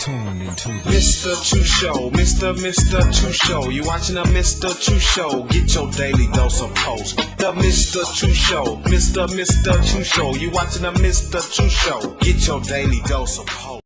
tuned into the Mystachoo Show. Mr. Show. You watching the Mystachoo Show. Get your daily dose of post. The Mystachoo Show. Mr. Show. You watching the Mystachoo Show. Get your daily dose of post.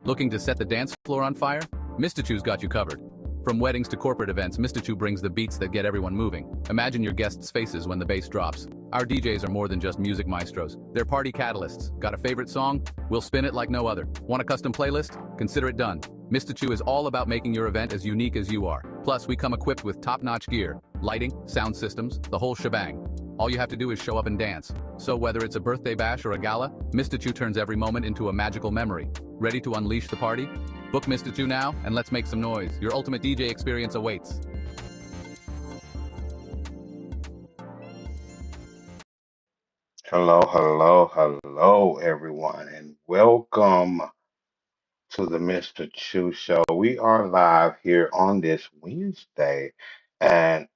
Looking to set the dance floor on fire? Mystachoo's got you covered. From weddings to corporate events, Mystachoo brings the beats that get everyone moving. Imagine your guests' faces when the bass drops. Our DJs are more than just music maestros. They're party catalysts. Got a favorite song? We'll spin it like no other. Want a custom playlist? Consider it done. Mystachoo is all about making your event as unique as you are. Plus, we come equipped with top-notch gear, lighting, sound systems, the whole shebang. All you have to do is show up and dance. So whether it's a birthday bash or a gala, Mystachoo turns every moment into a magical memory. Ready to unleash the party? Book Mystachoo now, and let's make some noise. Your ultimate DJ experience awaits. Hello, everyone, and welcome to the Mystachoo Show. We are live here on this Wednesday, and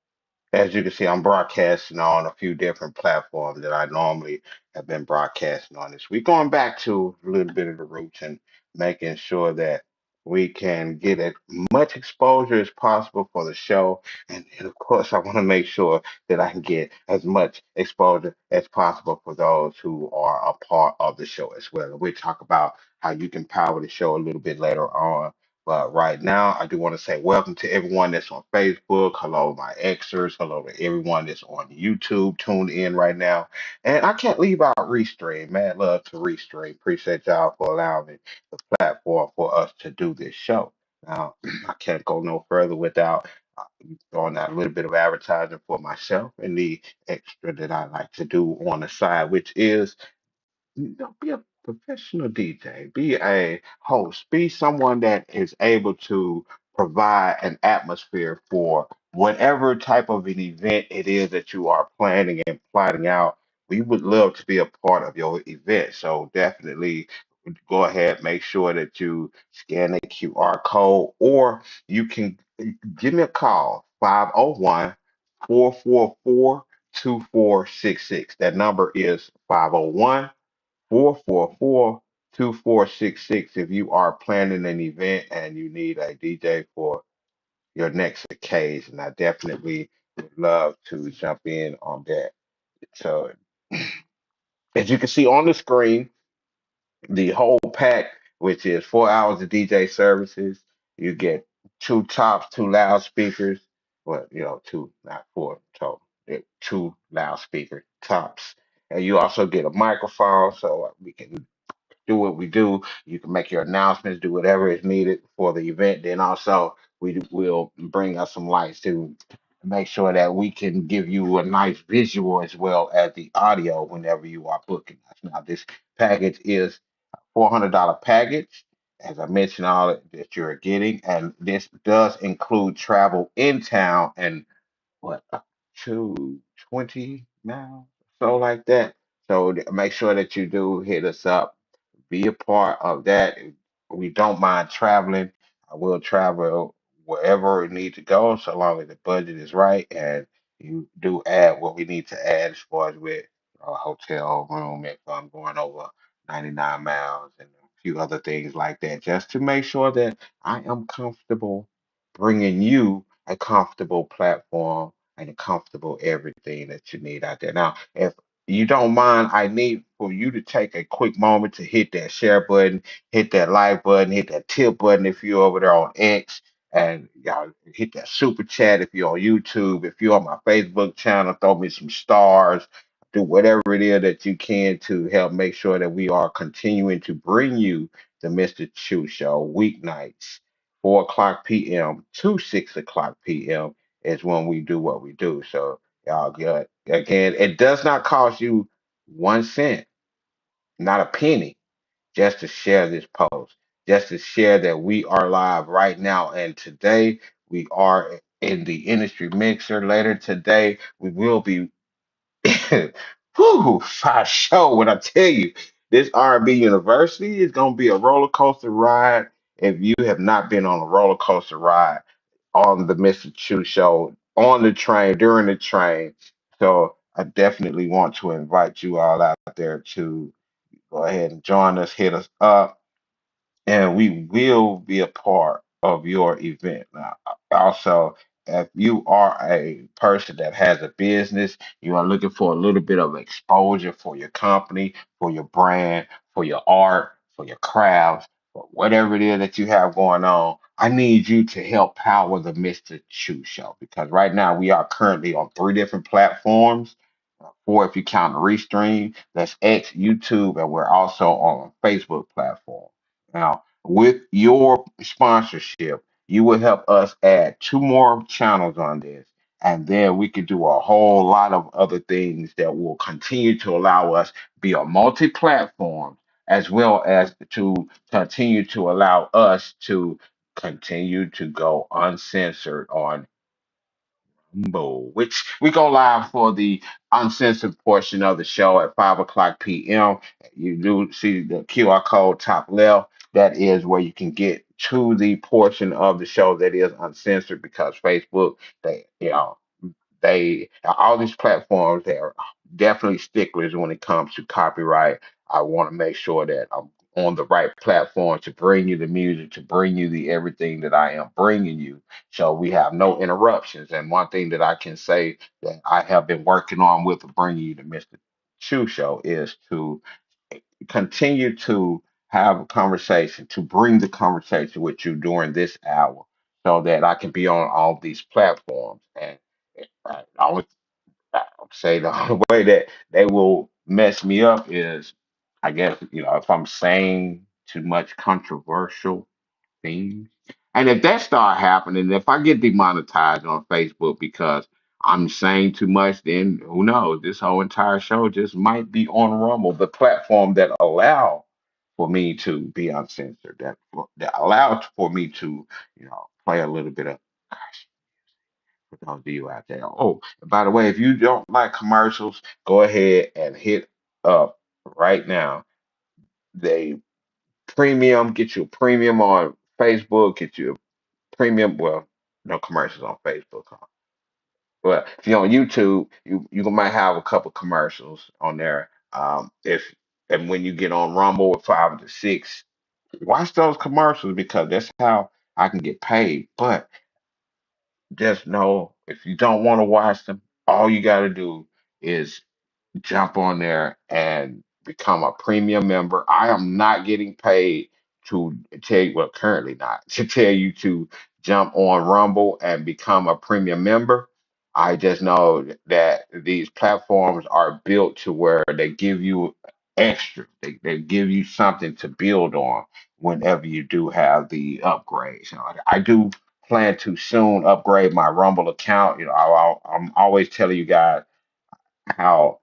as you can see, I'm broadcasting on a few different platforms that I normally have been broadcasting on this week. Going back to a little bit of the roots and making sure that we can get as much exposure as possible for the show. And of course, I want to make sure that I can get as much exposure as possible for those who are a part of the show as well. And we'll talk about how you can power the show a little bit later on. But right now, I do want to say welcome to everyone that's on Facebook. Hello, my Xers. Hello to everyone that's on YouTube tuned in right now. And I can't leave out Restream. Mad love to Restream. Appreciate y'all for allowing me the platform for us to do this show. Now, I can't go no further without throwing out a little bit of advertising for myself and the extra that I like to do on the side, which is be a professional DJ, be a host, be someone that is able to provide an atmosphere for whatever type of an event it is that you are planning and plotting out. We would love to be a part of your event. So definitely go ahead, make sure that you scan the QR code, or you can give me a call, 501-444-2466. That number is 501 444-2466 if you are planning an event and you need a DJ for your next occasion. I definitely would love to jump in on that. So, as you can see on the screen, the whole pack, which is 4 hours of DJ services, you get two tops, two loudspeakers. Well, two, not four total. Two loudspeaker tops. And you also get a microphone so we can do what we do. You can make your announcements, do whatever is needed for the event. Then also will bring us some lights to make sure that we can give you a nice visual as well as the audio whenever you are booking us. Now, this package is a $400 package. As I mentioned, all that you're getting, and this does include travel in town and what up to 20 miles, so like that. So make sure that you do hit us up, be a part of that. We don't mind traveling. I will travel wherever we need to go, so long as the budget is right and you do add what we need to add as far as with a hotel room if I'm going over 99 miles and a few other things like that, just to make sure that I am comfortable bringing you a comfortable platform and a comfortable everything that you need out there. Now, if you don't mind, I need for you to take a quick moment to hit that share button, hit that like button, hit that tip button if you're over there on X, and y'all hit that super chat if you're on YouTube. If you're on my Facebook channel, throw me some stars. Do whatever it is that you can to help make sure that we are continuing to bring you the Mr. Chu Show weeknights, 4 o'clock p.m. to 6 o'clock p.m. is when we do what we do. So y'all get again, it does not cost you 1 cent, not a penny, just to share this post, just to share that we are live right now. And today we are in the industry mixer. Later today, we will be whew, for sure. When I tell you, this R&B University is gonna be a roller coaster ride. If you have not been on a roller coaster ride on the Mr. Chu show, on the train, during the train. So I definitely want to invite you all out there to go ahead and join us, hit us up. and we will be a part of your event. Now, also, if you are a person that has a business, you are looking for a little bit of exposure for your company, for your brand, for your art, for your crafts, for whatever it is that you have going on. I need you to help power the Mr. Chu Show because right now we are currently on three different platforms. Four if you count the Restream, that's X, YouTube, and we're also on a Facebook platform. Now, with your sponsorship, you will help us add two more channels on this. And then we could do a whole lot of other things that will continue to allow us be a multi-platform, as well as to continue to allow us to continue to go uncensored on which we go live for the uncensored portion of the show at 5 o'clock p.m. You do see the QR code top left. That is where you can get to the portion of the show that is uncensored because Facebook, they all these platforms they are definitely sticklers when it comes to copyright. I want to make sure that I'm on the right platform to bring you the music, to bring you the everything that I am bringing you, so we have no interruptions. And one thing that I can say that I have been working on with bringing you the Mr. Chu Show is to continue to have a conversation, to bring the conversation with you during this hour, so that I can be on all these platforms. And I would say the only way that they will mess me up is, I guess, if I'm saying too much controversial things. And if that start happening, if I get demonetized on Facebook because I'm saying too much, then who knows? This whole entire show just might be on Rumble, the platform that allow for me to be uncensored, that allows for me to, play a little bit of for those of you out there. Oh, by the way, if you don't like commercials, go ahead and hit up right now. They get you a premium on Facebook, get you a premium. Well, no commercials on Facebook, huh? But if you're on YouTube, you might have a couple commercials on there. If and when you get on Rumble with 5 to 6, watch those commercials because that's how I can get paid. But just know if you don't want to watch them, all you got to do is jump on there and become a premium member. I am not getting paid to tell you, well, currently not, to tell you to jump on Rumble and become a premium member. I just know that these platforms are built to where they give you extra, they give you something to build on whenever you do have the upgrades. I do plan to soon upgrade my Rumble account. I'm always telling you guys how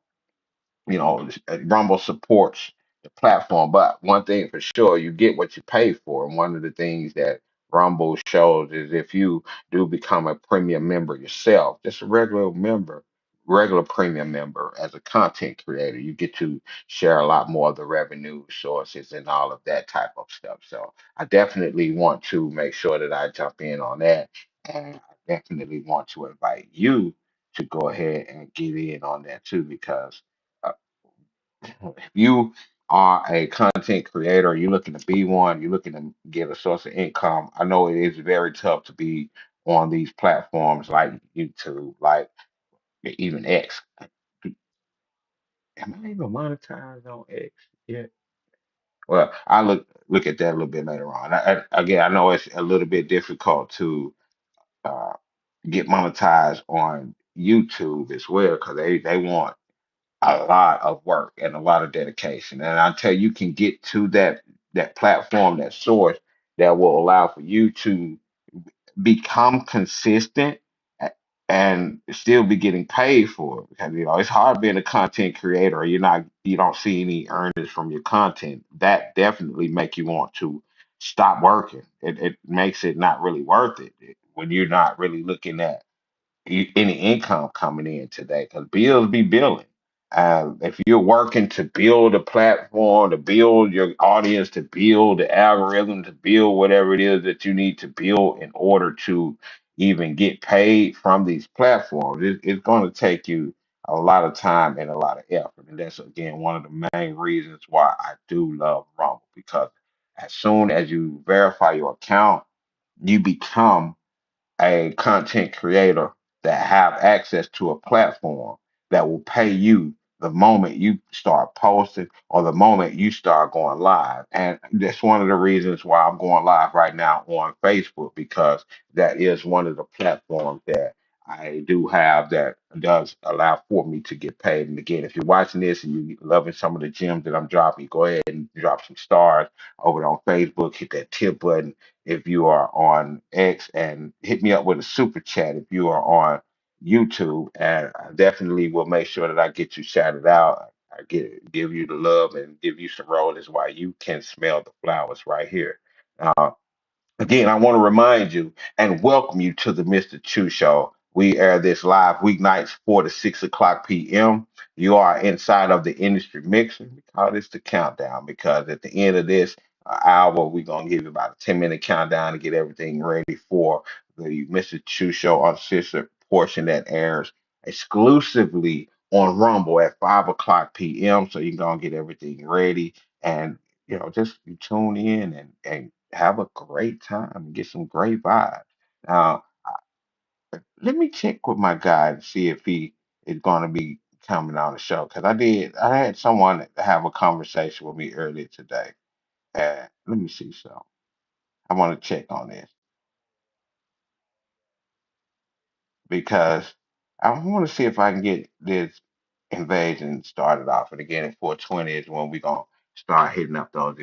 Rumble supports the platform. But one thing for sure, you get what you pay for. And one of the things that Rumble shows is if you do become a premium member yourself, just a regular member, regular premium member as a content creator, you get to share a lot more of the revenue sources and all of that type of stuff. So I definitely want to make sure that I jump in on that. And I definitely want to invite you to go ahead and get in on that too, because uh, if you are a content creator, you're looking to be one, you're looking to get a source of income. I know it is very tough to be on these platforms like YouTube, like even X. Am I even monetized on X yet? Well, I look at that a little bit later on. Again, I know it's a little bit difficult to uh, get monetized on YouTube as well because they want a lot of work and a lot of dedication. And I tell you, you can get to that platform, that source that will allow for you to become consistent and still be getting paid for it. Because it's hard being a content creator. You don't see any earnings from your content. That definitely make you want to stop working. It makes it not really worth it when you're not really looking at any income coming in today because bills be billing. If you're working to build a platform, to build your audience, to build the algorithm, to build whatever it is that you need to build in order to even get paid from these platforms, it's going to take you a lot of time and a lot of effort. And that's, again, one of the main reasons why I do love Rumble because As soon as you verify your account, you become a content creator that have access to a platform that will pay you the moment you start posting or the moment you start going live. And that's one of the reasons why I'm going live right now on Facebook, because that is one of the platforms that I do have that does allow for me to get paid. And again, if you're watching this and you're loving some of the gems that I'm dropping, go ahead and drop some stars over on Facebook, hit that tip button if you are on X, and hit me up with a super chat if you are on YouTube, and I definitely will make sure that I get you shouted out. I give you the love and give you some roses while you can smell the flowers right here. Uh, Again, I want to remind you and welcome you to the Mr. Chu Show. We air this live weeknights 4 to 6 o'clock p.m. You are inside of the industry mixer. We call this the countdown because at the end of this hour, we're going to give you about a 10-minute countdown to get everything ready for the Mr. Chu Show uncensored portion that airs exclusively on Rumble at 5 o'clock p.m. So you can go and get everything ready. And just you tune in and have a great time and get some great vibes. Now, let me check with my guy and see if he is going to be coming on the show, because I had someone have a conversation with me earlier today. Let me see. So I want to check on this because I want to see if I can get this invasion started off. And again, at 420 is when we're going to start hitting up those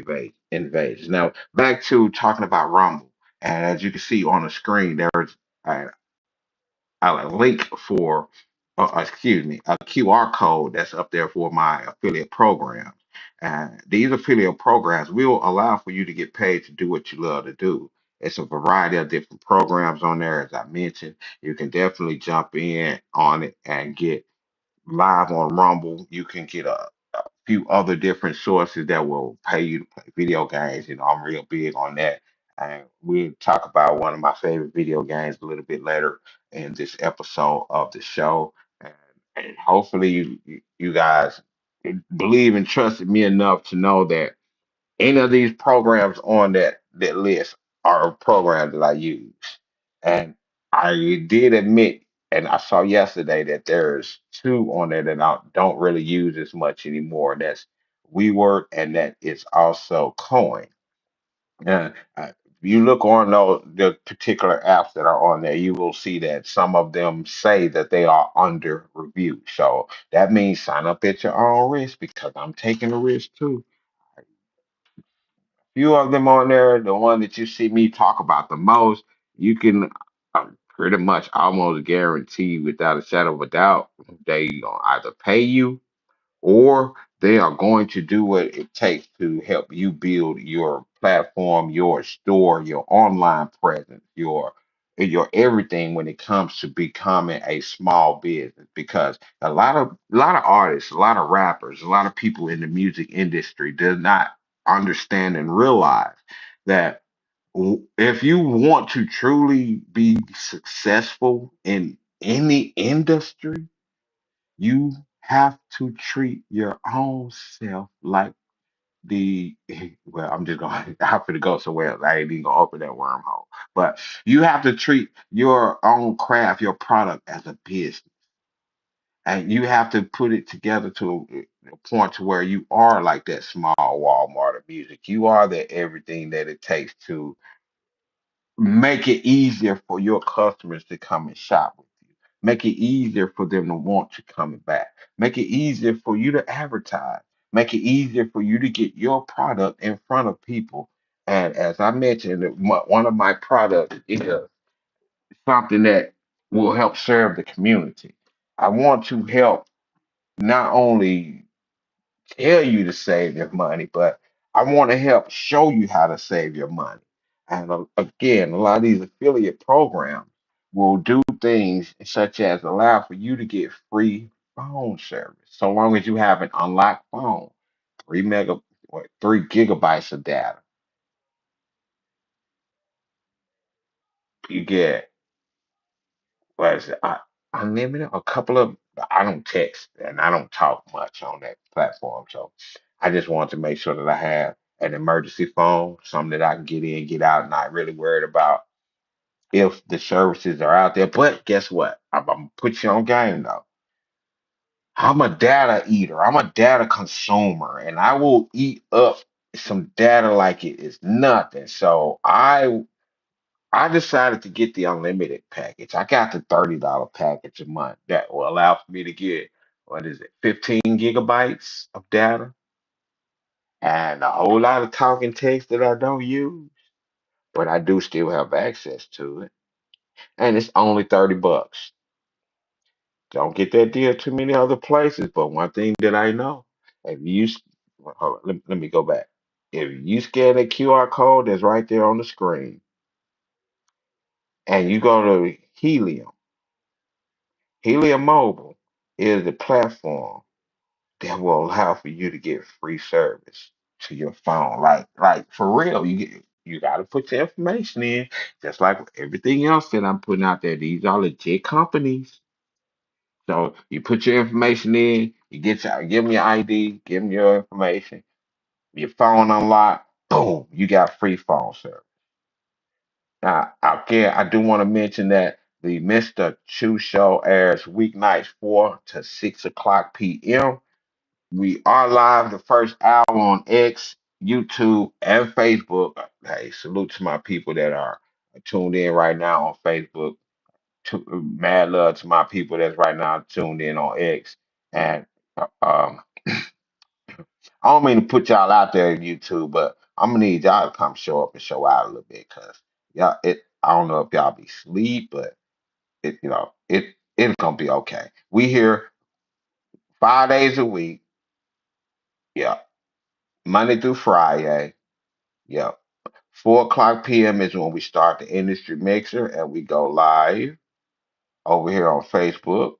invasions. Now, back to talking about Rumble. And as you can see on the screen, there's a, a link for, excuse me, a QR code that's up there for my affiliate programs. And these affiliate programs will allow for you to get paid to do what you love to do. It's a variety of different programs on there, as I mentioned. You can definitely jump in on it and get live on Rumble. You can get a few other different sources that will pay you to play video games. I'm real big on that. And we'll talk about one of my favorite video games a little bit later in this episode of the show. And, and hopefully you guys believe and trust me enough to know that any of these programs on that list are programs that I use. And I did admit, and I saw yesterday that there's two on there that I don't really use as much anymore. That's WeWork, and that is also Coin. And you look on the particular apps that are on there, you will see that some of them say that they are under review. So that means sign up at your own risk, because I'm taking a risk too. Few of them on there, the one that you see me talk about the most, you can pretty much almost guarantee without a shadow of a doubt they gonna either pay you, or they are going to do what it takes to help you build your platform, your store, your online presence, your everything when it comes to becoming a small business. Because a lot of artists, a lot of rappers, a lot of people in the music industry does not understand and realize that if you want to truly be successful in any industry, you have to treat your own self like well, I'm just gonna I have to go somewhere else. I ain't even gonna open that wormhole. But you have to treat your own craft, your product, as a business. And you have to put it together to a point to where you are like that small Walmart of music. You are that everything that it takes to make it easier for your customers to come and shop with you. Make it easier for them to want to come back. Make it easier for you to advertise. Make it easier for you to get your product in front of people. And as I mentioned, one of my products is something that will help serve the community. I want to help not only tell you to save your money, but I want to help show you how to save your money. And again, a lot of these affiliate programs will do things such as allow for you to get free phone service, so long as you have an unlocked phone, 3 gigabytes of data. You get what is it? Unlimited, a couple of. I don't text and I don't talk much on that platform, so I just want to make sure that I have an emergency phone, something that I can get in, get out, not really worried about if the services are out there. But guess what? I'm gonna put you on game though. I'm a data eater. I'm a data consumer, and I will eat up some data like it is nothing. So I decided to get the unlimited package. I got the $30 package a month that will allow for me to get, what is it, 15 gigabytes of data and a whole lot of talking text that I don't use, but I do still have access to it. And it's only 30 bucks. Don't get that deal too many other places, but one thing that I know, if you, hold on, let me go back. If you scan the QR code that's right there on the screen and you go to Helium Mobile is the platform that will allow for you to get free service to your phone. Like for real, you got to put your information in, just like everything else that I'm putting out there. These are legit companies. So you put your information in, give them your ID, give them your information, your phone unlocked, boom, you got free phone service. Now, again, I do want to mention that the Mr. Chu Show airs weeknights 4 to 6 o'clock p.m. We are live the first hour on X, YouTube, and Facebook. Hey, salute to my people that are tuned in right now on Facebook. Mad love to my people that's right now tuned in on X. And I don't mean to put y'all out there on YouTube, but I'm gonna need y'all to come show up and show out a little bit, cause y'all, I don't know if y'all be asleep, but it's gonna be okay. We here 5 days a week, yeah, Monday through Friday, yeah. 4 o'clock p.m. is when we start the industry mixer, and we go live over here on Facebook,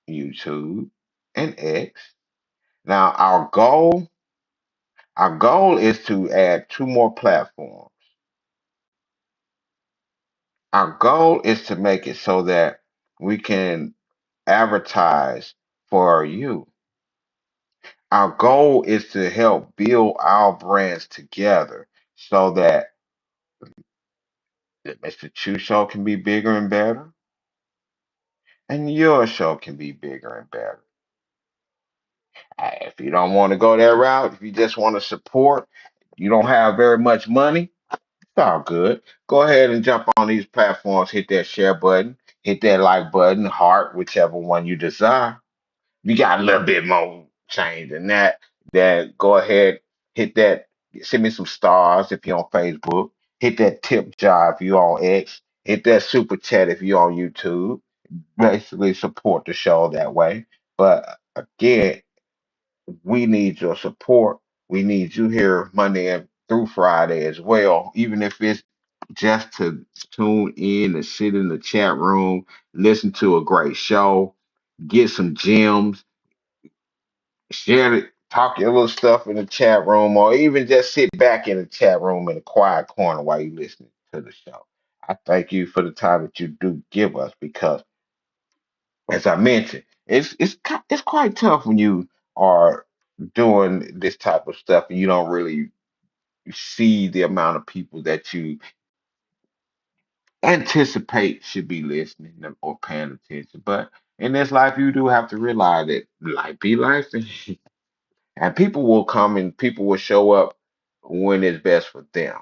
YouTube, and X. Now our goal is to add two more platforms. Our goal is to make it so that we can advertise for you. Our goal is to help build our brands together so that the Mr. Chu Show can be bigger and better, and your show can be bigger and better. If you don't want to go that route, if you just want to support, you don't have very much money, it's all good. Go ahead and jump on these platforms, hit that share button, hit that like button, heart, whichever one you desire. You got a little bit more change than that, then go ahead, hit that, send me some stars if you're on Facebook, hit that tip jar if you're on X, hit that super chat if you're on YouTube. Basically support the show that way. But again, we need your support. We need you here Monday and through Friday as well, even if it's just to tune in and sit in the chat room, listen to a great show, get some gems, share it, talk your little stuff in the chat room, or even just sit back in the chat room in a quiet corner while you listening to the show. I thank you for the time that you do give us because, as I mentioned, it's quite tough when you are doing this type of stuff and you don't really see the amount of people that you anticipate should be listening or paying attention. But in this life, you do have to realize that life be life, and people will come and people will show up when it's best for them.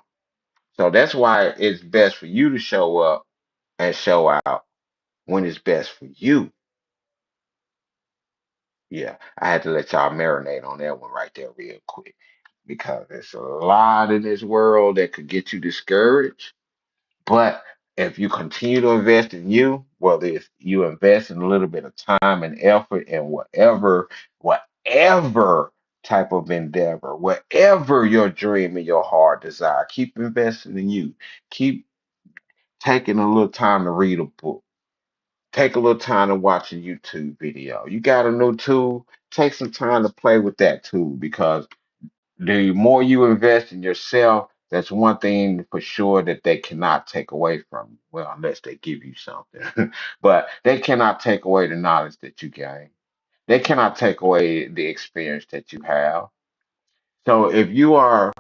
So that's why it's best for you to show up and show out when it's best for you. Yeah, I had to let y'all marinate on that one right there real quick because there's a lot in this world that could get you discouraged. But if you continue to invest in you, whether it's you invest in a little bit of time and effort in whatever type of endeavor, whatever your dream and your heart desire, keep investing in you. Keep taking a little time to read a book. Take a little time to watch a YouTube video. You got a new tool, take some time to play with that tool because the more you invest in yourself, that's one thing for sure that they cannot take away from you. Well, unless they give you something, but they cannot take away the knowledge that you gain. They cannot take away the experience that you have. So if you are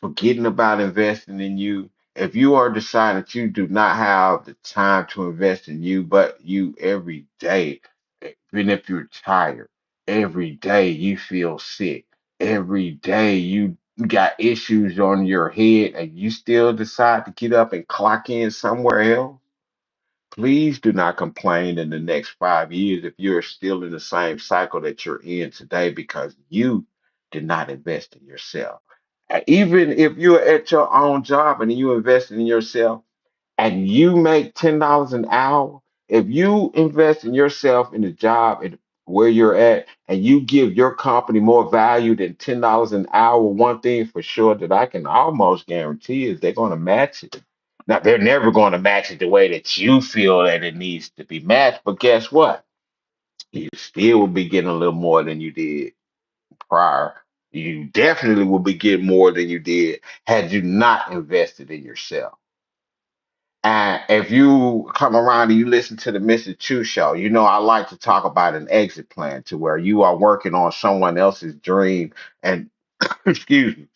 forgetting about investing in you. If you are deciding that you do not have the time to invest in you, but you every day, even if you're tired, every day you feel sick, every day you got issues on your head, and you still decide to get up and clock in somewhere else, please do not complain in the next 5 years if you're still in the same cycle that you're in today because you did not invest in yourself. Even if you're at your own job and you invest in yourself and you make $10 an hour, if you invest in yourself in the job and where you're at and you give your company more value than $10 an hour, one thing for sure that I can almost guarantee is they're going to match it. Now, they're never going to match it the way that you feel that it needs to be matched, but guess what? You still will be getting a little more than you did prior. You definitely will be getting more than you did had you not invested in yourself. And if you come around and you listen to the Mr. Chu show, you know I like to talk about an exit plan to where you are working on someone else's dream and excuse me,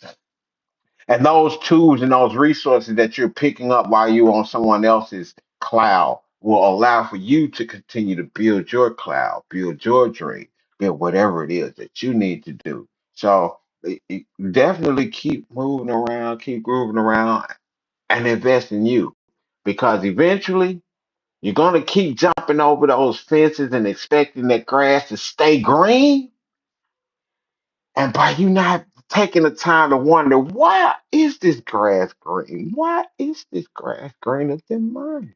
and those tools and those resources that you're picking up while you're on someone else's cloud will allow for you to continue to build your cloud, build your dream, build whatever it is that you need to do. So definitely keep moving around, keep grooving around, and invest in you because eventually you're going to keep jumping over those fences and expecting that grass to stay green. And by you not taking the time to wonder, why is this grass green? Why is this grass greener than mine?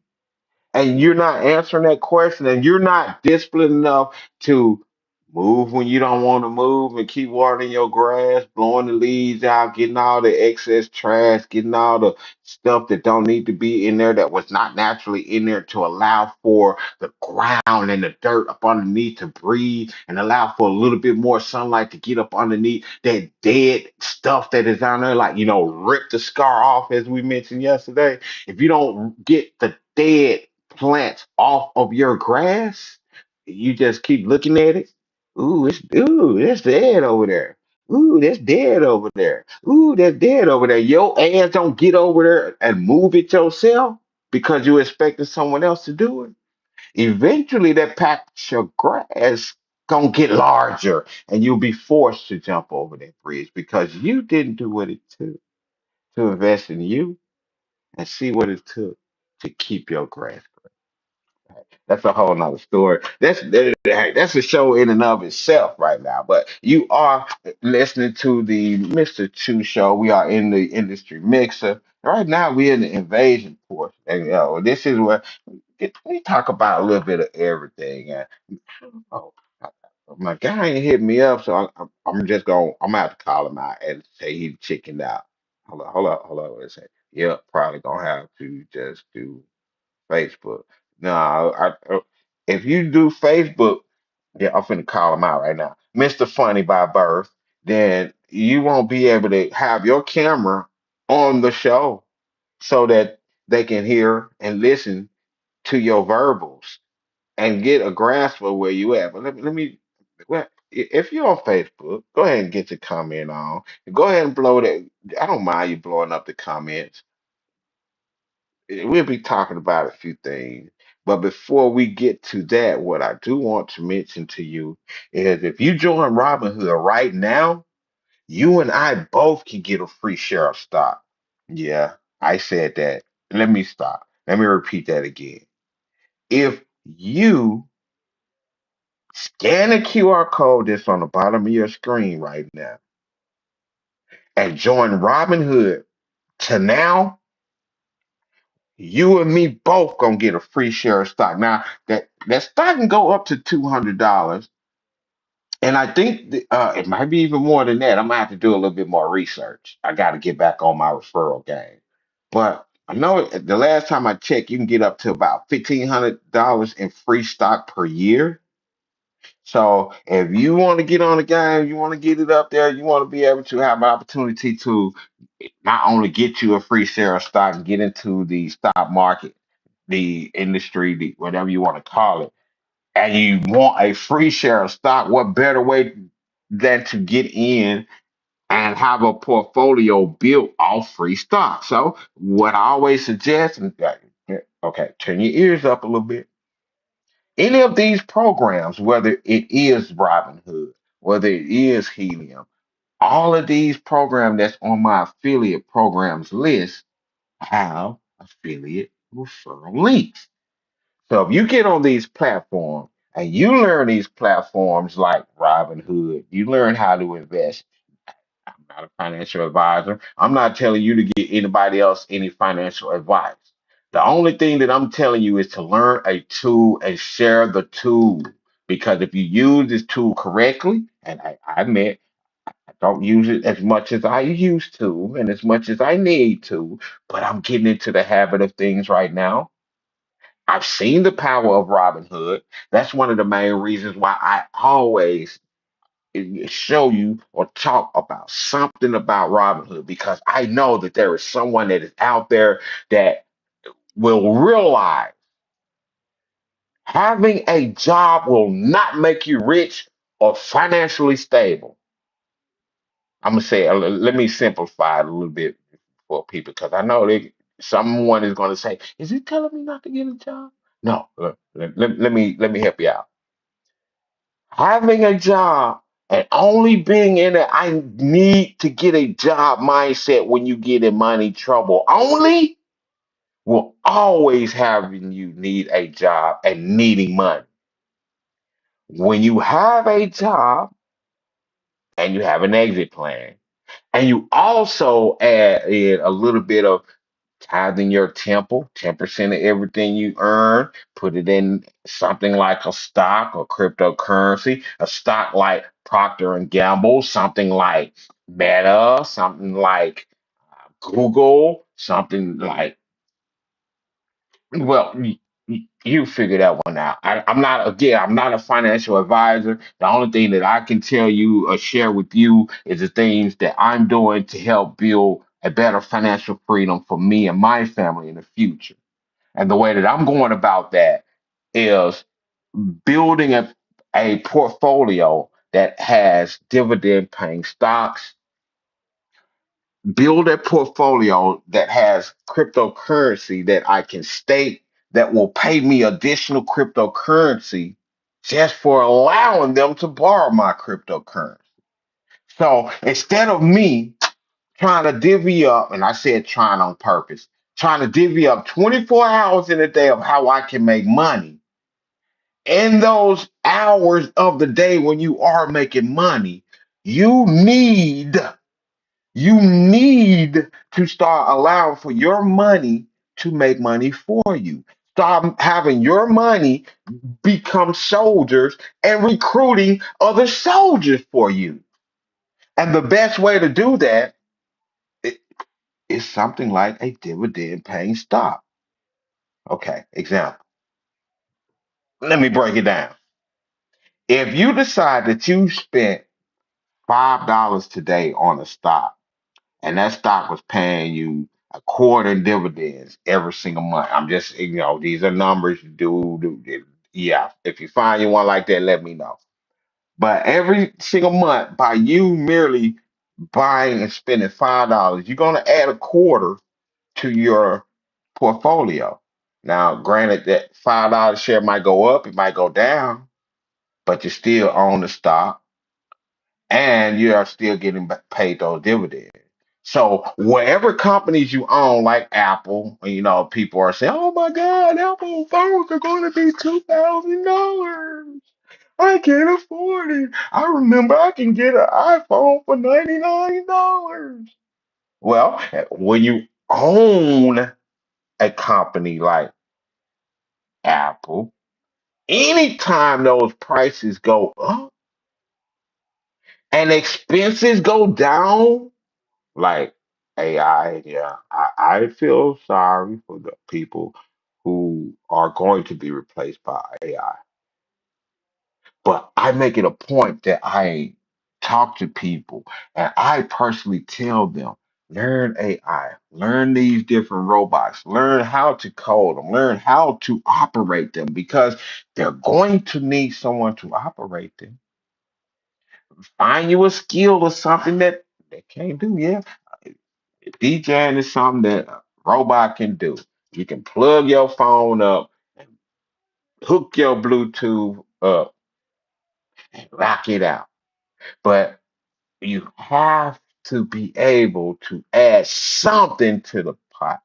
And you're not answering that question, and you're not disciplined enough to move when you don't want to move and keep watering your grass, blowing the leaves out, getting all the excess trash, getting all the stuff that don't need to be in there that was not naturally in there to allow for the ground and the dirt up underneath to breathe and allow for a little bit more sunlight to get up underneath that dead stuff that is on there, like, rip the scar off as we mentioned yesterday. If you don't get the dead plants off of your grass, you just keep looking at it. That's dead over there. Ooh, that's dead over there. Ooh, that's dead over there. Your ass don't get over there and move it yourself because you expected someone else to do it. Eventually, that patch of grass gonna get larger, and you'll be forced to jump over that bridge because you didn't do what it took to invest in you and see what it took to keep your grass. That's a whole nother story. That's a show in and of itself right now. But you are listening to the Mr. Chu show. We are in the industry mixer. Right now, we're in the invasion portion. And this is where we talk about a little bit of everything. And oh, my guy ain't hit me up, so I'm just I'm gonna have to call him out and say he chickened out. Hold on. Let's say, yeah, probably gonna have to just do Facebook. No, if you do Facebook, yeah, I'm finna call him out right now. Mr. Funny by birth, then you won't be able to have your camera on the show so that they can hear and listen to your verbals and get a grasp of where you at. But well, if you're on Facebook, go ahead and get your comment on. Go ahead and blow that. I don't mind you blowing up the comments. We'll be talking about a few things. But before we get to that, what I do want to mention to you is if you join Robinhood right now, you and I both can get a free share of stock. Yeah, I said that. Let me stop. Let me repeat that again. If you scan the QR code that's on the bottom of your screen right now and join Robinhood to now, you and me both gonna get a free share of stock. Now that stock can go up to $200, and I think it might be even more than that. I'm gonna have to do a little bit more research. I got to get back on my referral game. But I know the last time I checked, you can get up to about $1,500 in free stock per year. So if you want to get on the game, you want to get it up there, you want to be able to have an opportunity to not only get you a free share of stock and get into the stock market, the industry, whatever you want to call it, and you want a free share of stock, what better way than to get in and have a portfolio built off free stock. So what I always suggest, okay, turn your ears up a little bit. Any of these programs, whether it is Robinhood, whether it is Helium, all of these programs that's on my affiliate programs list have affiliate referral links. So if you get on these platforms and you learn these platforms like Robinhood, you learn how to invest. I'm not a financial advisor. I'm not telling you to get anybody else any financial advice. The only thing that I'm telling you is to learn a tool and share the tool. Because if you use this tool correctly, and I admit I don't use it as much as I used to and as much as I need to, but I'm getting into the habit of things right now. I've seen the power of Robinhood. That's one of the main reasons why I always show you or talk about something about Robinhood because I know that there is someone that is out there that will realize having a job will not make you rich or financially stable. I'm gonna say, let me simplify it a little bit for people because I know that someone is going to say, "Is he telling me not to get a job?" No, let me help you out. Having a job and only being in it, I need to get a job mindset when you get in money trouble only will always having you need a job and needing money. When you have a job and you have an exit plan, and you also add in a little bit of tithing your temple, 10% of everything you earn, put it in something like a stock or cryptocurrency, a stock like Procter and Gamble, something like Meta, something like Google, something like, well, you figure that one out. I'm not, again, I'm not a financial advisor. The only thing that I can tell you or share with you is the things that I'm doing to help build a better financial freedom for me and my family in the future. And the way that I'm going about that is building a portfolio that has dividend paying stocks, build a portfolio that has cryptocurrency that I can stake that will pay me additional cryptocurrency just for allowing them to borrow my cryptocurrency. So instead of me trying to divvy up, and I said trying on purpose, trying to divvy up 24 hours in a day of how I can make money, in those hours of the day when you are making money, you need you need to start allowing for your money to make money for you. Start having your money become soldiers and recruiting other soldiers for you. And the best way to do that is something like a dividend paying stock. Okay, example. Let me break it down. If you decide that you spent $5 today on a stock, and that stock was paying you a quarter in dividends every single month. I'm just, these are numbers you do. Yeah, if you find you one like that, let me know. But every single month, by you merely buying and spending $5, you're going to add a quarter to your portfolio. Now, granted, that $5 share might go up, it might go down, but you still own the stock and you are still getting paid those dividends. So whatever companies you own, like Apple, people are saying, "Oh my God, Apple phones are going to be $2,000. I can't afford it. I remember I can get an iPhone for $99." Well, when you own a company like Apple, anytime those prices go up and expenses go down, like AI, yeah, I feel sorry for the people who are going to be replaced by AI. But I make it a point that I talk to people and I personally tell them, learn AI, learn these different robots, learn how to code them, learn how to operate them because they're going to need someone to operate them. Find you a skill or something that can't do, yeah. DJing is something that a robot can do. You can plug your phone up and hook your Bluetooth up and rock it out. But you have to be able to add something to the pot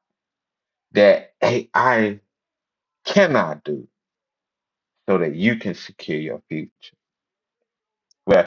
that AI cannot do so that you can secure your future. Well,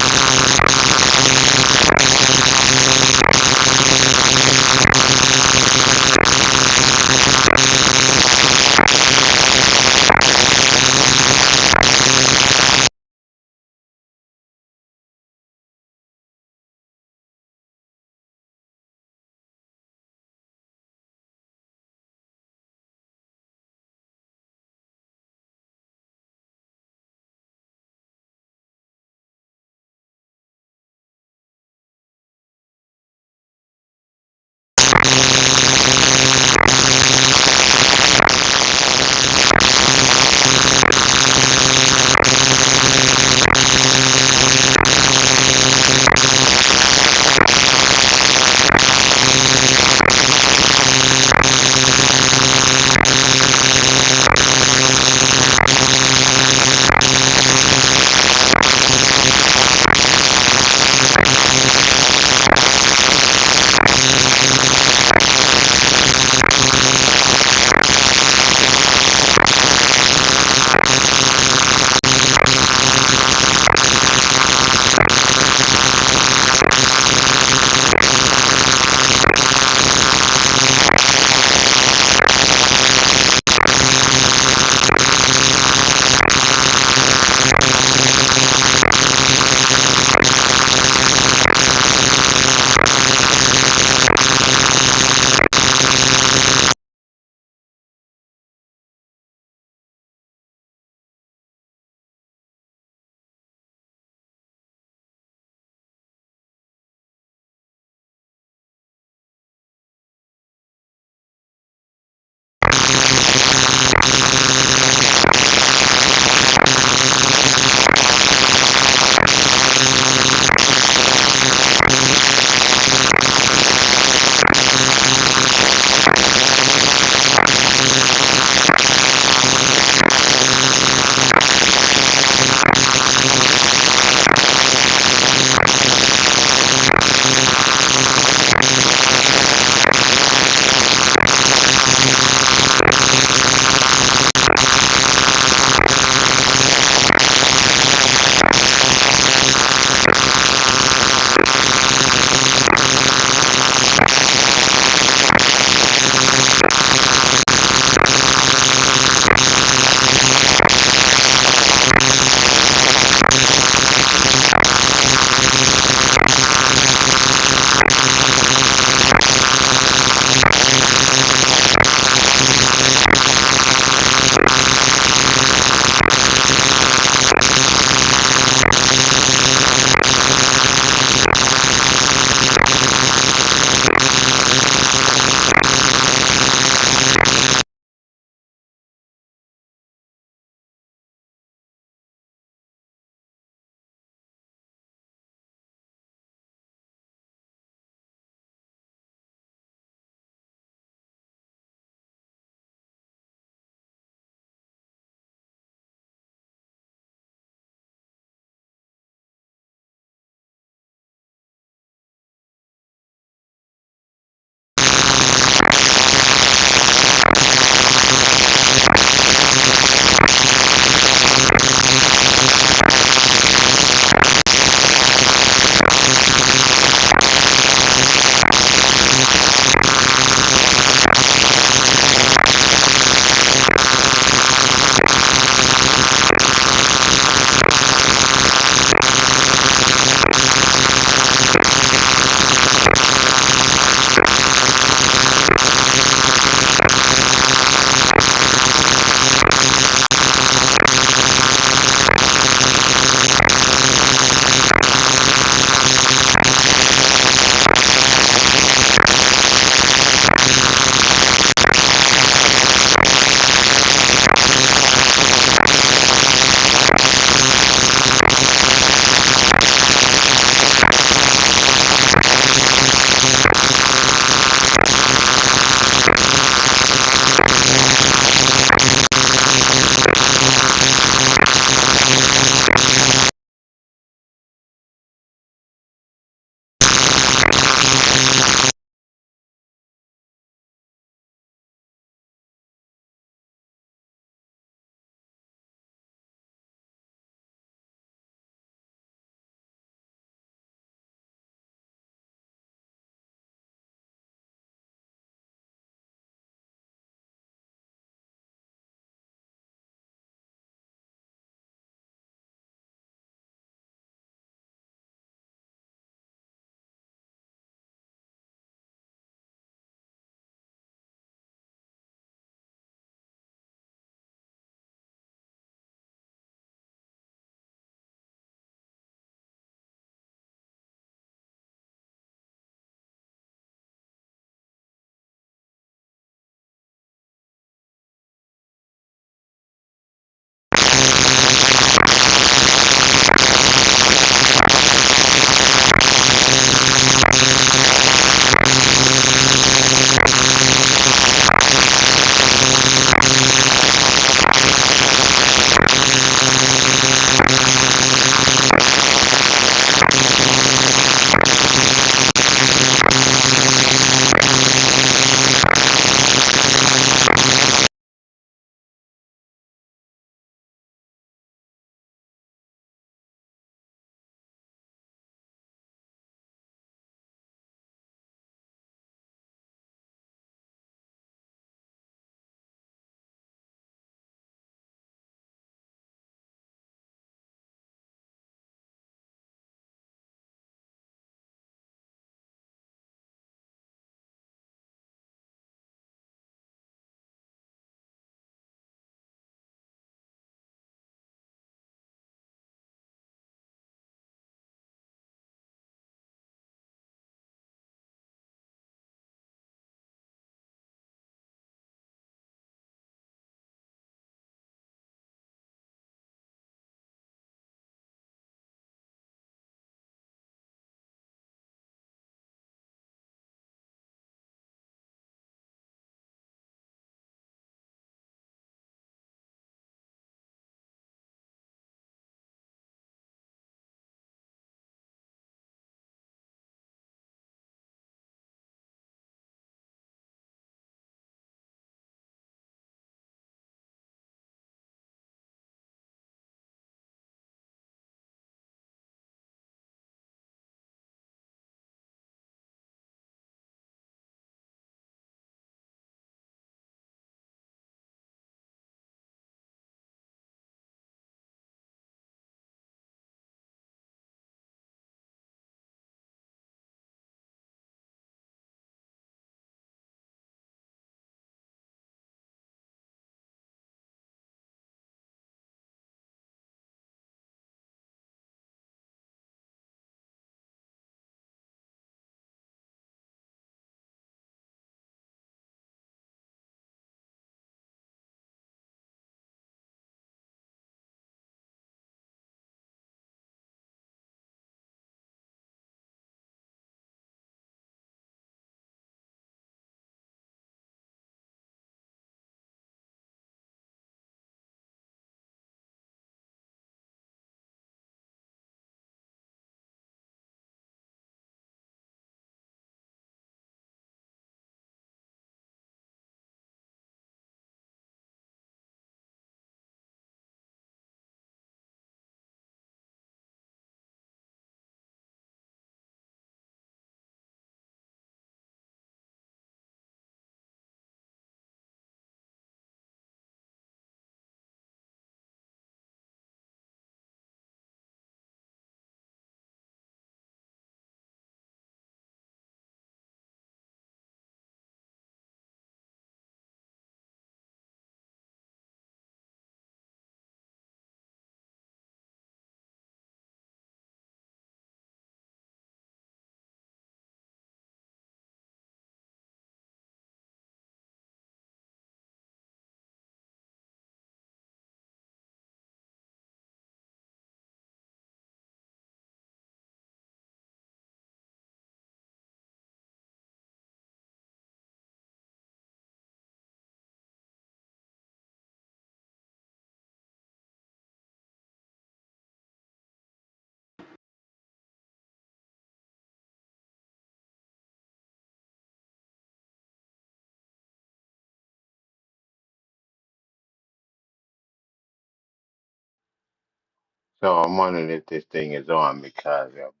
So I'm wondering if this thing is on because I've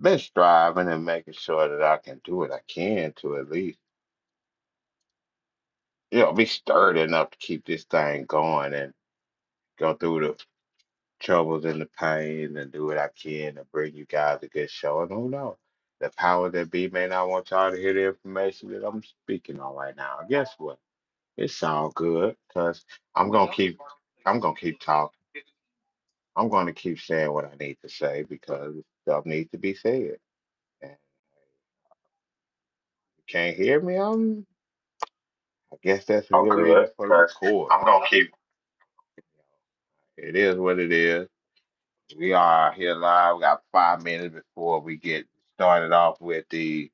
been striving and making sure that I can do what I can to at least, be sturdy enough to keep this thing going and go through the troubles and the pain and do what I can to bring you guys a good show. And who knows? The power that be may not want y'all to hear the information that I'm speaking on right now. Guess what? It's all good because I'm gonna keep I'm gonna keep talking. I'm gonna keep saying what I need to say because stuff needs to be said. And you can't hear me, I guess that's a I'm good reason good for the because record. I'm gonna keep. It is what it is. We are here live. We got 5 minutes before we get started off with the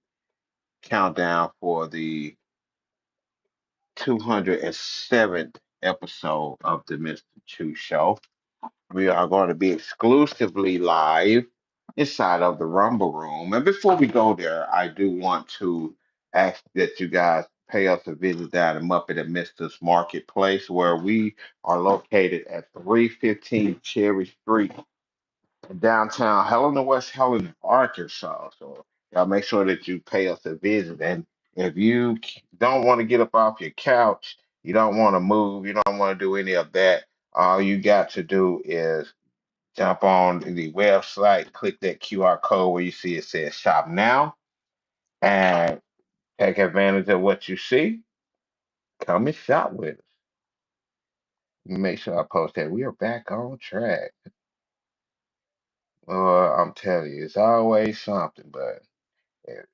countdown for the 207th episode of the Mr. Chu Show. We are going to be exclusively live inside of the Rumble Room. And before we go there, I do want to ask that you guys pay us a visit down in Muppet and Mister's Marketplace, where we are located at 315 Cherry Street in downtown Helena, West Helena, Arkansas. So y'all make sure that you pay us a visit. And if you don't want to get up off your couch, you don't want to move, you don't want to do any of that, all you got to do is jump on the website, click that QR code where you see it says shop now, and take advantage of what you see. Come and shop with us. Make sure I post that. We are back on track. I'm telling you, it's always something, but if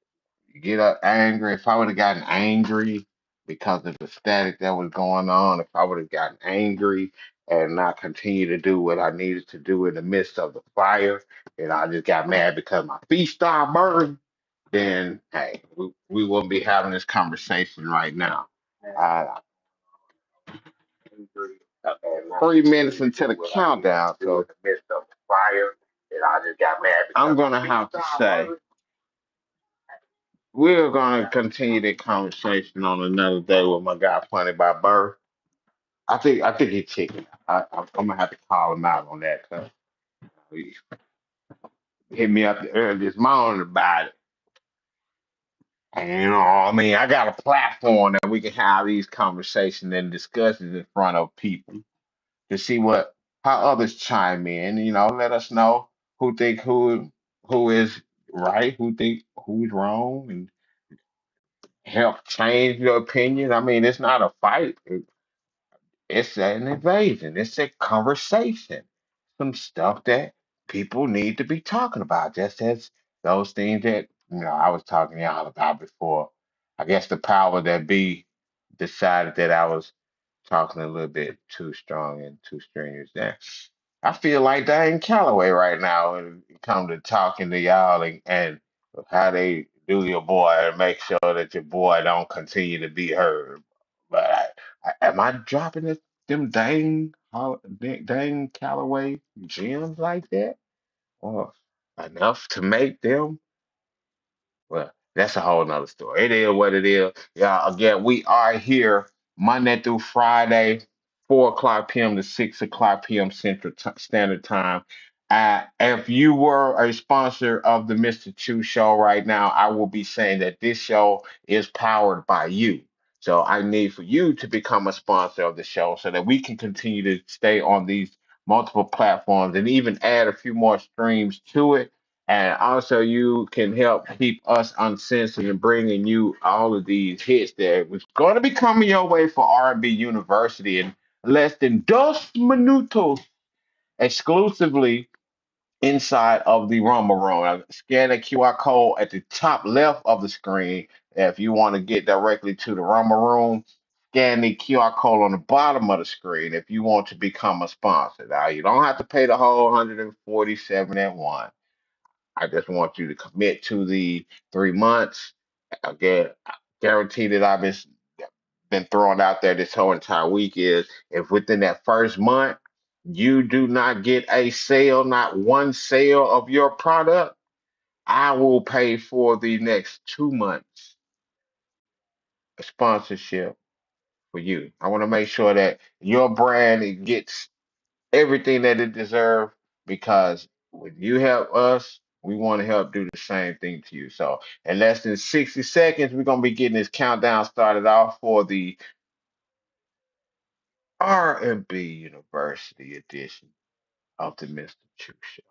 you get up angry. If I would have gotten angry because of the static that was going on, if I would have gotten angry and not continue to do what I needed to do in the midst of the fire, and I just got mad because my feet started burning, then hey, we wouldn't be having this conversation right now. Uh, 3 minutes into the countdown, so I'm gonna have to say we're gonna continue the conversation on another day with my guy Funny by Birth. I think he's chicken. I'm gonna have to call him out on that because he hit me up early this morning about it. And I mean, I got a platform that we can have these conversations and discussions in front of people to see what how others chime in. Let us know who is right, who think who's wrong, and help change your opinion. I mean, it's not a fight. It's an invasion. It's a conversation. Some stuff that people need to be talking about, just as those things that I was talking to y'all about before. I guess the power that be decided that I was talking a little bit too strong and too strenuous there. I feel like Diane Calloway right now when it comes to talking to y'all and how they do your boy and make sure that your boy don't continue to be heard. But am I dropping them dang Callaway gems like that? Or enough to make them? Well, that's a whole nother story. It is what it is. Yeah, again, we are here Monday through Friday, 4 o'clock p.m. to 6 o'clock p.m. Central Standard Time. If you were a sponsor of the Mr. Chu Show right now, I will be saying that this show is powered by you. So I need for you to become a sponsor of the show so that we can continue to stay on these multiple platforms and even add a few more streams to it, and also, you can help keep us uncensored and bringing you all of these hits that was going to be coming your way for R&B University in less than dos minutos, exclusively inside of the Rumble Room. Now, scan the QR code at the top left of the screen if you want to get directly to the Rumble Room. Scan the QR code on the bottom of the screen if you want to become a sponsor. Now, you don't have to pay the whole 147 at once. I just want you to commit to the 3 months. Again, I guarantee that I've been throwing out there this whole entire week is if within that first month you do not get a sale, not one sale of your product, I will pay for the next 2 months sponsorship for you. I want to make sure that your brand gets everything that it deserves, because when you help us, we want to help do the same thing to you. So in less than 60 seconds, we're gonna be getting this countdown started off for the R&B University edition of the Mr. Chu Show.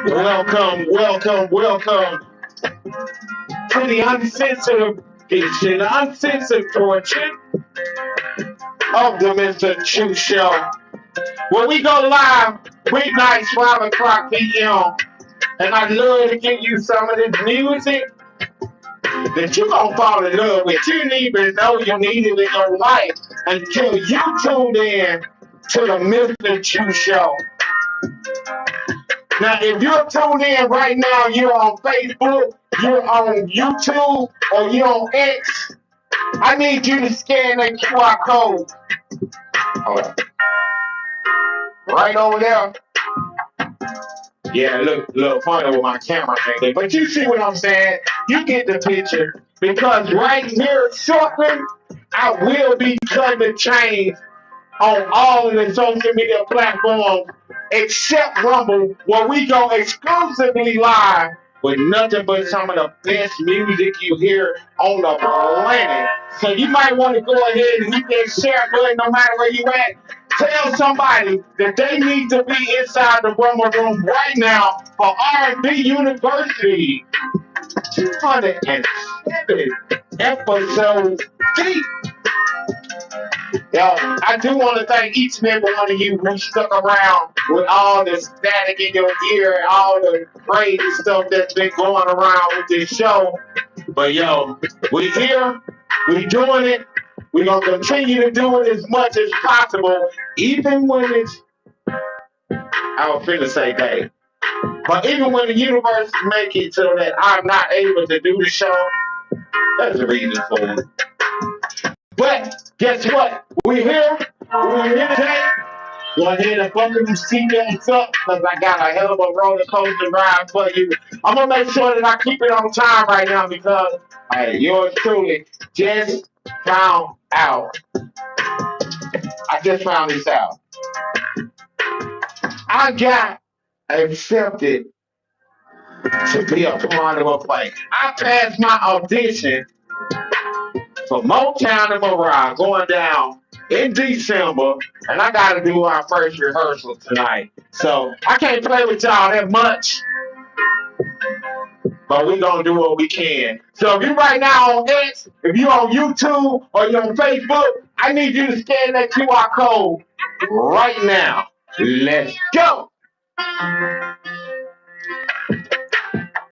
Welcome, welcome, welcome to the uncensored edition, uncensored portion of the Mystachoo Show, where we go live weeknights 5 o'clock p.m. And I'd love to give you some of this music that you gonna fall in love with. You didn't even know you needed in your life until you tuned in to the Mystachoo Show. Now, if you're tuned in right now, you're on Facebook, you're on YouTube, or you're on X, I need you to scan that QR code. Right over there. Yeah, look funny with my camera thing, but you see what I'm saying? You get the picture. Because right here shortly, I will be cutting the chain on all of the social media platforms except Rumble, where we go exclusively live with nothing but some of the best music you hear on the planet. So you might want to go ahead and hit that share button no matter where you at. Tell somebody that they need to be inside the Rumble room right now for R&B University 207 episodes deep. Yo, I do want to thank each and every one of you who stuck around with all the static in your ear and all the crazy stuff that's been going around with this show. But yo, we here, we doing it. We're going to continue to do it as much as possible, even when it's, I was finna say day, but even when the universe make it so that I'm not able to do the show, there's a reason for it. But guess what? We're here today. Go ahead and buckle them seatbelts up because I got a hell of a roller coaster ride for you. I'm going to make sure that I keep it on time right now because yours truly just found out. I just found this out. I got accepted to be a part of a play. I passed my audition for Motown and Mariah going down in December, and I got to do our first rehearsal tonight. So I can't play with y'all that much, but we're going to do what we can. So if you're right now on X, if you're on YouTube or you're on Facebook, I need you to scan that QR code right now. Let's go.